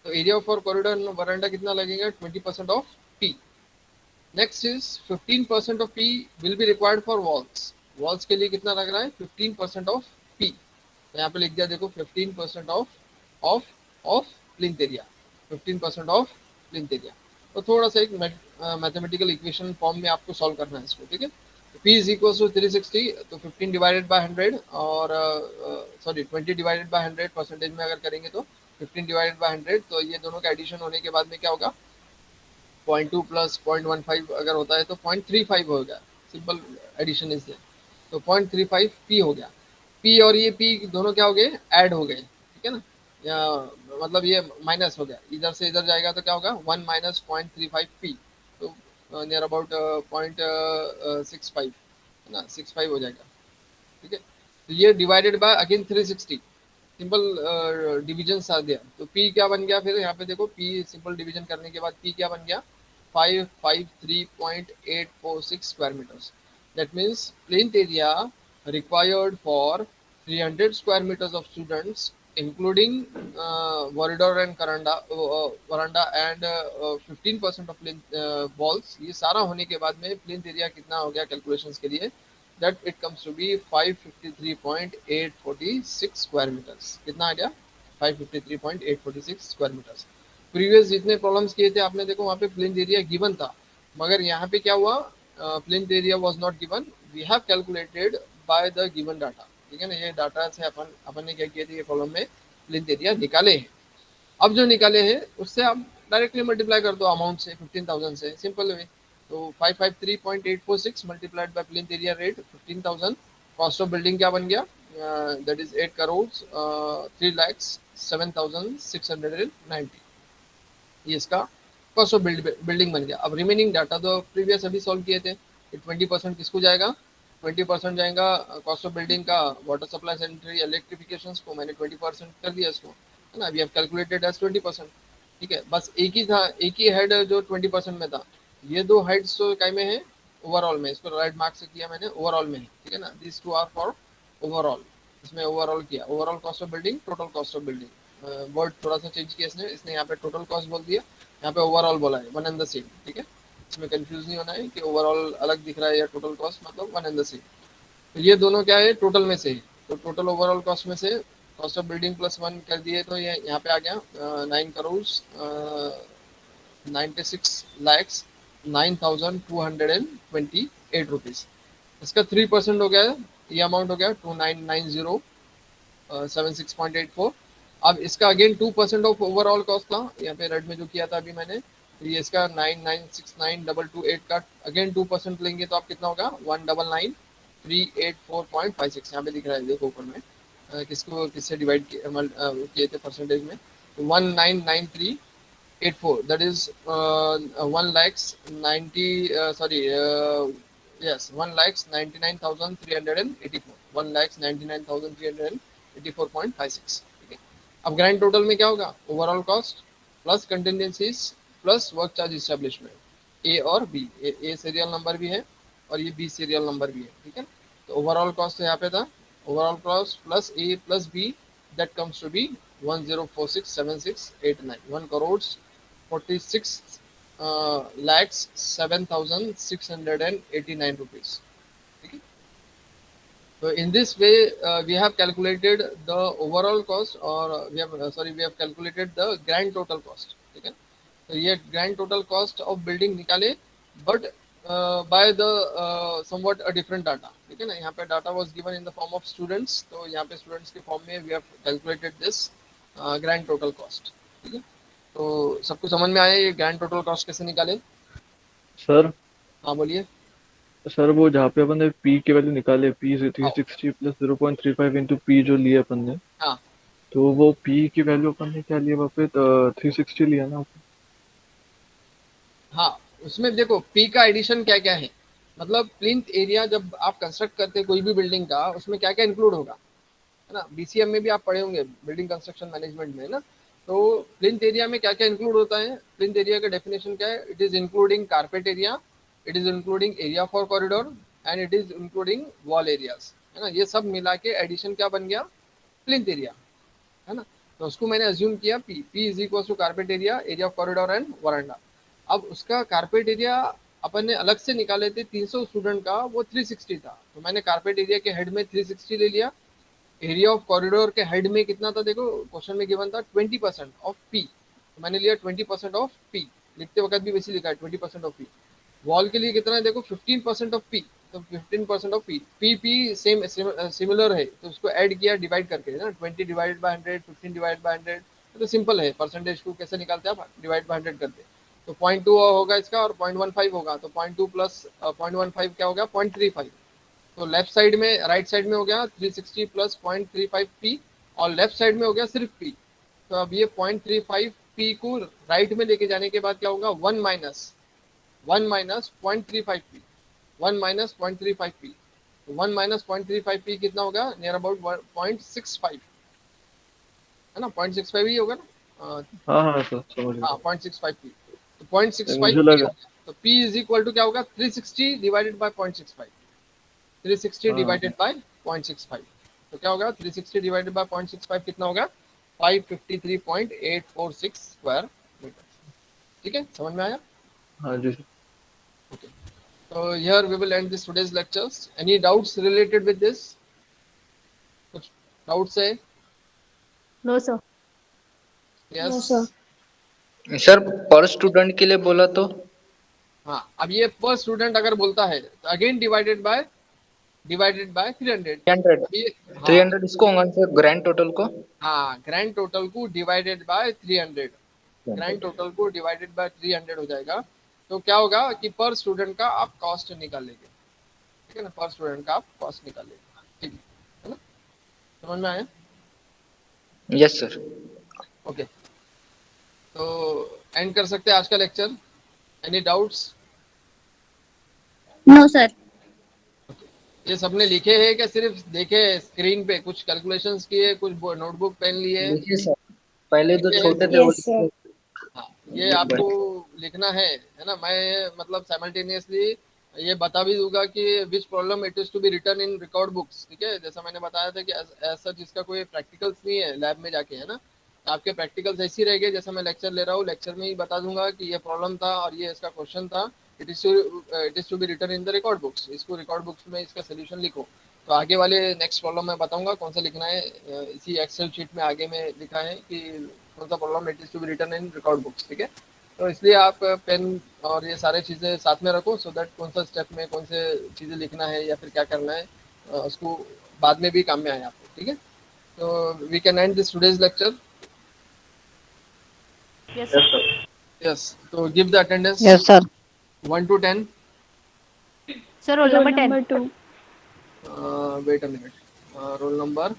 तो एरिया फॉर कॉरिडोर वरांडा कितना लगेगा 20% of P. Next is 15% of P will be required for walls, walls के लिए कितना लग रहा है 15% ऑफ पी। तो यहाँ पे लिख दिया देखो 15% of of plinth area, 15% of plinth area. तो थोड़ा सा एक मैथमेटिकल इक्वेशन फॉर्म में आपको सॉल्व करना है इसको, ठीक है। P इज इक्वल टू 360, तो 15 डिवाइडेड बाय 100 और सॉरी 20 डिवाइडेड बाय 100 परसेंटेज में अगर करेंगे तो 15 डिवाइडेड बाय 100, तो ये दोनों का एडिशन होने के बाद में क्या होगा 0.2 प्लस 0.15 अगर होता है तो 0.35 हो गया, सिंपल एडिशन इज देयर। तो 0.35 पी हो गया, पी और ये पी दोनों क्या हो गए ऐड हो गए, ठीक है ना, या मतलब ये माइनस हो गया, इधर से इधर जाएगा तो क्या होगा 1 माइनस 0.35 पी, तो नियर अबाउट 0.65 है ना, 65 हो जाएगा, ठीक है। तो ये divided by again 360, simple division आ दिया, तो P क्या बन गया फिर यहाँ पे देखो, P सिंपल डिवीजन करने के बाद P क्या बन गया 553.846 square metres. That means plinth area required for 300 square metres of students including corridor and veranda and 15% of plinth walls, ये सारा होने के बाद में प्लिंथ एरिया कितना हो गया कैलकुलेशंस के लिए, that it comes to be 553.846 square metres. कितना आ गया 553.846 स्क्वायर मीटर्स। प्रीवियस जितने प्रॉब्लम्स किए थे आपने देखो वहाँ पे प्लिंथ एरिया गिवन था, मगर यहाँ पे क्या हुआ plinth area was not given, we have calculated by the given data, ठीक है ना। ये डाटा से अपन ने क्या किया था, ये प्रॉब्लम में प्लिंथ एरिया निकाले हैं। अब जो निकाले हैं उससे आप डायरेक्टली मल्टीप्लाई कर दो अमाउंट से 15,000 से, सिंपल वे। तो 553.846 multiplied by plinth area rate 15,000, cost of building क्या बन गया दैट इज 8 करोड़ 3,07,690, ये इसका कॉस्ट ऑफ बिल्डिंग बन गया। अब रिमेनिंग डाटा तो प्रीवियस अभी सॉल्व किए थे, 20% किसको जाएगा 20% जाएगा कॉस्ट ऑफ बिल्डिंग का वाटर सप्लाई सैनिटरी इलेक्ट्रिफिकेशन को, मैंने 20% कर दिया इसको, है ना, वी हैव कैलकुलेटेड एज 20%, ठीक है। बस एक ही था, एक ही हेड जो 20% में था, ये दो हेड्स तो काय में है ओवरऑल में, इसको राइट मार्क से किया मैंने ओवरऑल में, ठीक है ना, this two are for overall, इसमें ओवरऑल किया, overall cost of building total cost of building, word थोड़ा सा चेंज किया इसने यहाँ पे टोटल कॉस्ट बोल दिया, यहाँ पे ओवरऑल बोला है, वन एंड द सेम, ठीक है। इसमें कंफ्यूज नहीं होना है कि ओवरऑल अलग दिख रहा है या टोटल कॉस्ट मतलब वन एंड द सेम। तो ये दोनों क्या है टोटल में से, तो टोटल ओवरऑल कॉस्ट में से कॉस्ट ऑफ बिल्डिंग प्लस 1 कर दिए तो ये यहाँ पे आ गया 9 करोड़ 96 लैक्स 9,228 रुपीज़। इसका 3% हो गया, ये अमाउंट हो गया 299076.84। अब इसका अगेन 2% ऑफ ओवरऑल कॉस्ट था, यहाँ पे रेड में जो किया था अभी मैंने, तो ये इसका 9969228 का अगेन 2% लेंगे तो आप कितना होगा 199,384.56, यहाँ पे दिख रहा है देखो ऊपर में किसको किससे डिवाइड किए थे परसेंटेज में, तो 199384 that is 1,99,384 1,99,384.56, ठीक है। अब ग्रैंड टोटल में क्या होगा overall cost plus contingencies plus work charge establishment, A और बी, ए सीरियल नंबर भी है और ये बी सीरियल नंबर भी है, ठीक है। तो ओवरऑल कॉस्ट यहाँ पे था, overall cost plus A plus B that comes to be 10467689, 1 crore 46 lakhs 7,689 rupees, ठीक है। So in this way we have calculated the overall cost or we have calculated the grand total cost, ठीक है। तो ये grand total cost of building निकाले but by the somewhat a different data, ठीक है ना। यहाँ पे data was given in the form of students, तो यहाँ पे students के form में we have calculated this grand total cost, ठीक है। तो सबको समझ में आया ये ग्रैंड टोटल कॉस्ट कैसे निकाले
सर?
हाँ बोलिए
सर वो जहाँ पे अपन ने पी के वैल्यू निकाले पी 360 प्लस 0.35 इंटू पी जो लिए अपन ने,
हाँ
तो वो पी की वैल्यू अपन ने क्या लिया वहाँ पे 360 लिया ना अपन?
हाँ उसमें देखो पी का एडिशन क्या क्या है, मतलब प्लिंथ एरिया जब आप कंस्ट्रक्ट करते हैं कोई भी बिल्डिंग का, उसमें क्या क्या इंक्लूड होगा, है ना। बीसीएम में भी आप पढ़े होंगे, बिल्डिंग कंस्ट्रक्शन मैनेजमेंट में, है ना। तो प्लिंथ एरिया में क्या क्या इंक्लूड होता है, प्लिंथ एरिया का डेफिनेशन क्या है, it is including carpet area, it is including area for corridor and it is including wall areas, है ना। ये सब मिला के एडिशन क्या बन गया, प्लिंथ एरिया, है ना। तो उसको मैंने अज्यूम किया P is equal to carpet area, area of corridor and veranda. अब उसका कारपेट एरिया अपन ने अलग से निकाले थे 300 स्टूडेंट का, वो 360 था, तो मैंने कारपेट एरिया के हेड में 360 ले लिया। एरिया ऑफ कॉरिडोर के हेड में कितना था, देखो क्वेश्चन में गिवन था 20% ऑफ पी, तो मैंने लिया 20% ऑफ पी, लिखते वक्त भी वैसे लिखा है 20% ऑफ पी। वॉल के लिए कितना है, देखो 15% ऑफ पी, तो 15% of P, P P same similar है, तो उसको ऐड किया डिवाइड करके, ना 20 डिवाइड बाय 100, 15 डिवाइड बाय 100, तो सिंपल है, परसेंटेज को कैसे निकालते हैं आप, डिवाइड बाय 100 करते, तो 0.2 होगा इसका और 0.15 होगा, तो 0.2 प्लस 0.15 क्या होगा, 0.35। तो लेफ्ट साइड में, राइट साइड में हो गया 360 प्लस 0.35 पी, और लेफ्ट साइड में हो गया सिर्फ पी। तो अब ये 0.35 पी को राइट में लेके जाने के बाद क्या होगा, 1 minus 0.35 P, 1 minus 0.35 P, 1 minus 0.35 P कितना होगा, नियर अबाउट 0.65, है ना, 0.65 ही होगा ना।
हाँ सर समझ गया।
हाँ 0.65 पी, तो 0.65
मुझे
पी
लगा।
तो पी इज इक्वल टू क्या होगा, 360 डिवाइडेड बाय 0.65, 360 डिवाइडेड बाय 0.65, तो क्या होगा 360 डिवाइडेड बाय 0.65 कितना होगा, 553.846 स्क्वायर मीटर। ठीक है, समझ में आया।
हाँ जी sir.
Okay. So here we will end this today's lectures. Any doubts related with this? कुछ doubts है?
No, sir.
Yes.
No, sir.
Sir पर स्टूडेंट के लिए बोला तो
हाँ, अब ये पर स्टूडेंट अगर बोलता है तो अगेन डिवाइडेड बाय 300।
300
ये हाँ
300 इसको होगा सर, ग्रैंड टोटल को।
हाँ, ग्रैंड टोटल को डिवाइडेड बाय 300, ग्रैंड टोटल को डिवाइडेड बाय 300 हो जाएगा। तो क्या होगा कि पर स्टूडेंट का आप कॉस्ट निकालेंगे, ठीक है ना, पर स्टूडेंट का आप कॉस्ट निकालेंगे, ठीक है ना, समझ में आया।
Yes sir.
ओके, तो एंड कर सकते हैं आज का lecture. Any doubts?
No, sir.
ये सबने लिखे हैं क्या, सिर्फ देखे स्क्रीन पे, कुछ कैलकुलेशंस किए, कुछ नोटबुक पेन लिए?
देखिए सर, पहले जो
लिखे हैं
छोटे
सब?
थे वो
Yes, sir.
हाँ, ये आपको लिखना है ना। मैं मतलब साइमल्टेनियसली ये बता भी दूंगा कि which problem it is to be written in record books, ठीक है। जैसा मैंने बताया था कि ऐसा जिसका कोई प्रैक्टिकल्स नहीं है लैब में जाके, है ना, आपके प्रैक्टिकल्स ऐसे ही रहेंगे जैसा मैं लेक्चर ले रहा हूँ, लेक्चर में ही बता दूंगा कि ये प्रॉब्लम था और ये इसका क्वेश्चन था। It is to be written in the record books, इसको रिकॉर्ड बुक्स में इसका सोल्यूशन लिखो। तो आगे वाले नेक्स्ट प्रॉब्लम मैं बताऊंगा कौन सा लिखना है। इसी एक्सेल शीट में आगे में लिखा है कि कौन सा problem it is to be written in record books, ठीक है। तो इसलिए आप पेन और ये सारे चीज़ें साथ में रखो, सो दैट कौन सा स्टेप में कौन से चीज़ें लिखना है या फिर क्या करना है, उसको बाद में भी काम में आए आपको, ठीक है। तो we can end this today's lecture.
Yes, sir.
Yes, तो give the attendance.
Yes, sir.
1 to 10।
Sir, roll number 10.
Wait a minute, roll number